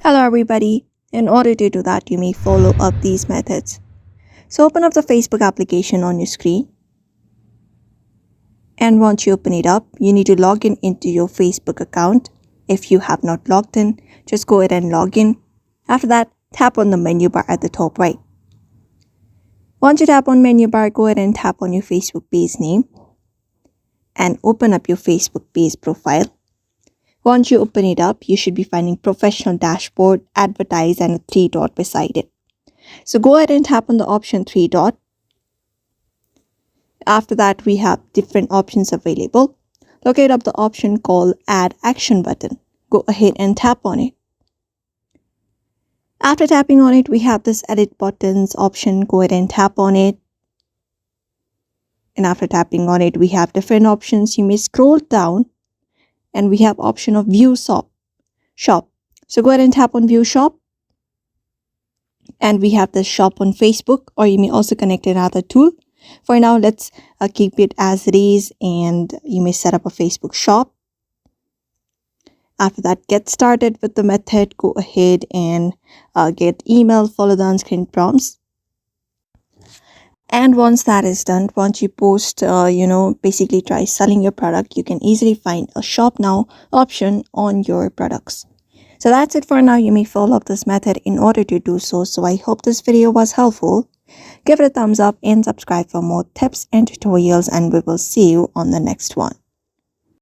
Hello everybody. In order to do that, you may follow up these methods. So open up the Facebook application on your screen. And once you open it up, you need to log in into your Facebook account. If you have not logged in, just go ahead and log in. After that, tap on the menu bar at the top right. Once you tap on menu bar, go ahead and tap on your Facebook page name and open up your Facebook page profile. Once you open it up, you should be finding Professional Dashboard, Advertise, and a 3-dot beside it. So go ahead and tap on the option 3-dot. After that, we have different options available. Locate up the option called Add Action button. Go ahead and tap on it. After tapping on it, we have this Edit Buttons option. Go ahead and tap on it. And after tapping on it, we have different options. You may scroll down and we have option of View Shop. So go ahead and tap on View Shop. And we have the shop on Facebook, or you may also connect another tool. For now, let's keep it as it is, and you may set up a Facebook shop. After that, get started with the method. Go ahead and get email, follow the on-screen prompts. And once that is done, once you post, basically try selling your product, you can easily find a shop now option on your products. So that's it for now. You may follow up this method in order to do so. So I hope this video was helpful. Give it a thumbs up and subscribe for more tips and tutorials, and we will see you on the next one.